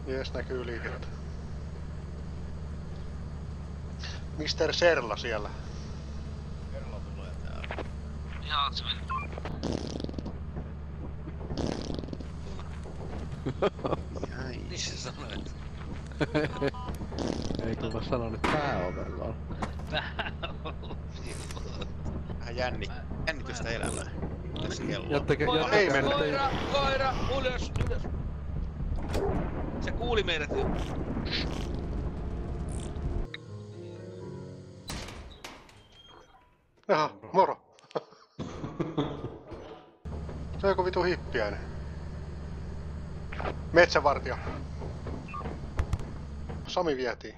Jees, näkyy liikettä. Mr. Serla siellä. Serla tulee täällä. Ihan se meni. Missä sanoit? Ei kun mä sanon, että pääovella on. Pääovella. Vähän jännitystä elämää. Tässä kello. Ei mennä. Koira! Ylös! Se kuuli meidät jo. Jaha, moro. Se on joku vitu hippiäinen. Metsävartija. Sami vietiin.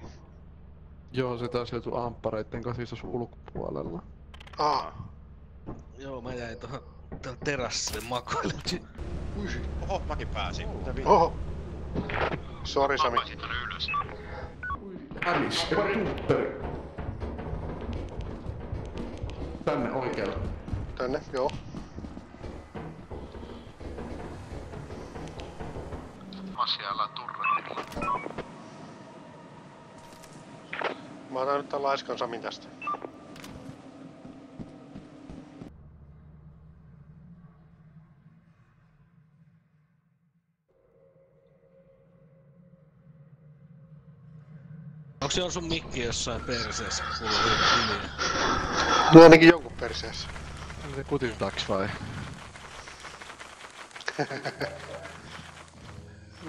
Joo, se taas joutuu amppareitten kanssa isos ulkopuolella. Joo, mä jäin tuohon terassille makoilemaan. Oho, mäkin pääsin. Oho. Sori Sami. Alice, tuupperi. Tänne oikealle. Tänne, joo. Siellä on turretilla. Mä otan nyt tän laiskan Samin tästä. Onks se on sun mikki jossain perseessä, kun kuuluu hiljaa? No ainakin jonkun perseessä. On se kutistaks vai?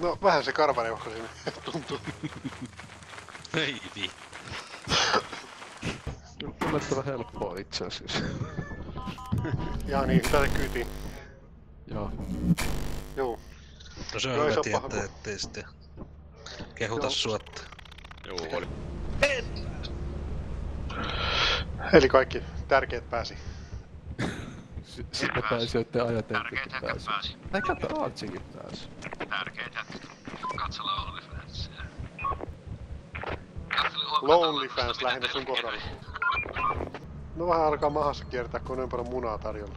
No vähän se karvaneuhko sinne tuntuu. Ei vittu. Yllättävän helppoa itse asiassa. Jaa niin, hyvä se kyytiin. Joo. Joo. No se on Joo, hyvä se on paha, tietää, ettei sitten kehuta suotta. Joo, oli. Eli kaikki tärkeät pääsi. Sitten pääsijöitten ajatenttikin pääsi. Ai kato, Artsikin pääsi. Tärkeet jätkät. Katsella OnlyFansia. Lonely fans lähinnä sun kohdalla. No vähän alkaa mahassa kiertää, kun on niin paljon munaa tarjolla.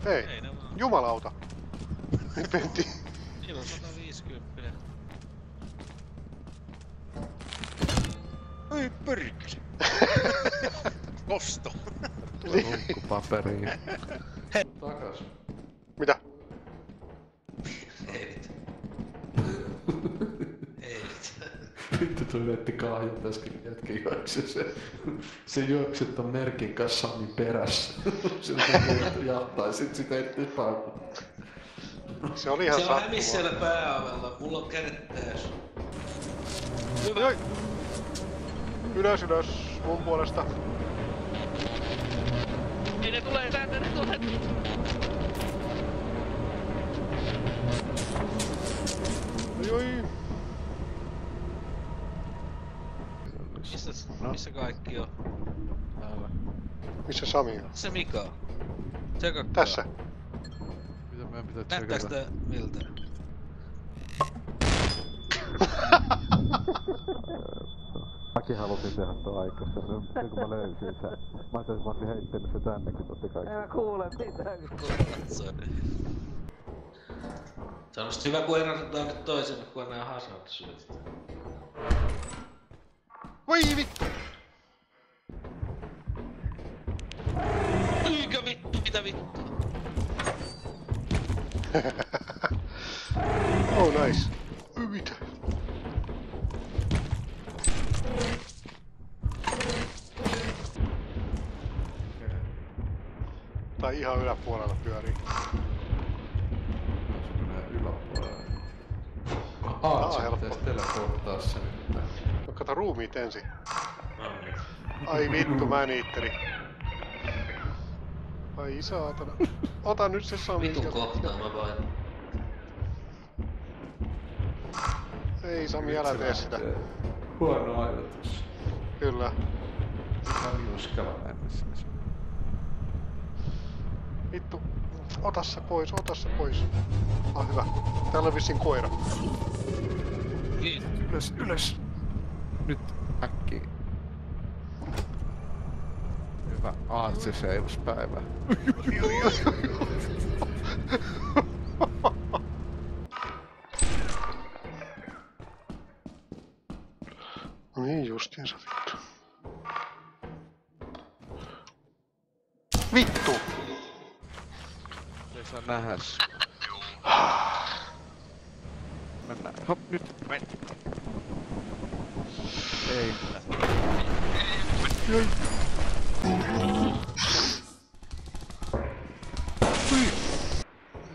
Hei, jumalauta. Nyt mentiin. Niillä on 150. Ai pörkkeli. Kosto. Lunkkupaperiin. Takas. Mitä? Ei vittu. Ei vittu. Vittu toi netti kahjat äsken jätkä juoksi se juoksi ton merkin kanssa Samin perässä. Se on jahtaa ja sit sitä ei pauku. Se oli ihan se on sattumaa. hämis siellä pääovella, mulla on kädet täys. Hyvä. Joi. Ylös mun puolesta. Ei ne tulee tänne, ne tulee. Joi. Missä kaikki on? Täällä. Missä Sami on? Se Mika on. Tsekakkaa. Tässä. Mitä meidän pitää Näyttääks tsekata? tää miltä? Mäkin halusin tehdä tuon aikaisemmin, sen kun mä löysin sen. Mä ajattelin, että mä olisin heittänyt se tännekin totti kaikki. Ei mä kuule mitään, kun katsoo. Se on hyvä, kun erotetaan nyt toisemme, kun nää hasat syötetään. Voi vittu! Eikö vittu, mitä vittu? Oh nice. Mitä? Tai ihan yläpuolella pyörii. Menee yläpuolelle. Se helppo. pitäis teleporttaa se nyt. No kato ruumiit ensin. No niin. Ai vittu, mä niitteri. Ai saatana. Ota nyt se Sami. Vitun kohtaa mä vain. Ei Sami, älä tee sitä. Huono ajatus. Kyllä. Mä en uskalla mennä sinne. Vittu. Ota se pois, ota se pois. Ah hyvä. Täällä on vissiin koira. Ylös, ylös! Nyt äkkiä. Hyvä aartiseivuspäivä. Niin justiinsa vittu. Vittu! Ei saa nähdä. Mennään. Hop, nyt. Ei. Joi.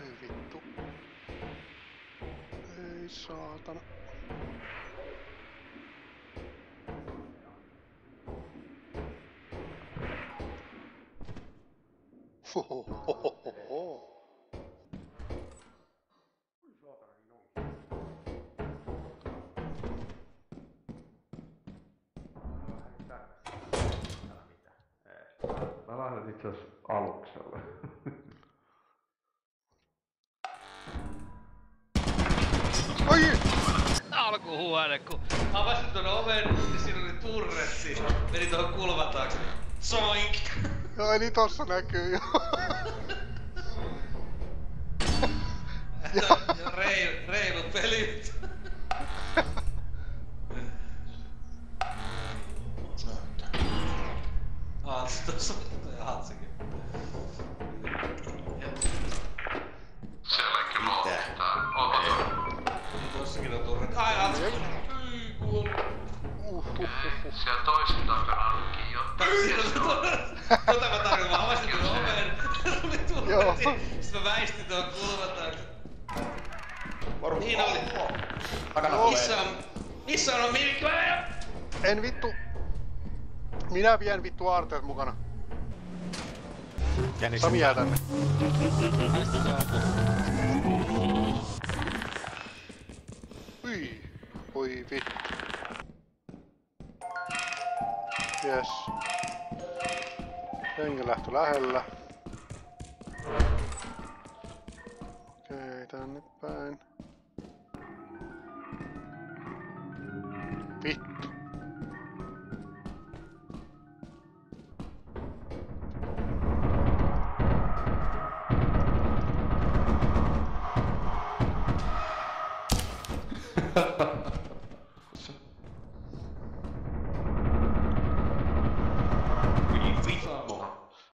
Ei vittu. Ei saatana. Hohohohoho. Mä lähden itse asiassa alukselle. Ai! Alkuhuone, kun avasin tuon oven, niin siinä oli turretti. Meni tuohon kulman taakse. Soink! Ai niin tossa näkyy jo. Ja reilu pelit. Hatsi tossa on hatsikin. Sielläkin lohtaa. Tossakin on turret. Ai hatsi! Ei kuulu. Siellä toisen takana onkin jo. Tota mä tarkoitan, mä avasin tuon oven. Tuli turretti. Sitten mä väistin tuon kulman taakse. Niin oli. Missä on Milkkoja? En vittu. Minä vien vittu aarteet mukana. Sami jää tänne. Hyi. Voi vittu. Jes. Hengenlähtö lähellä. Okei, tänne päin. Vittu.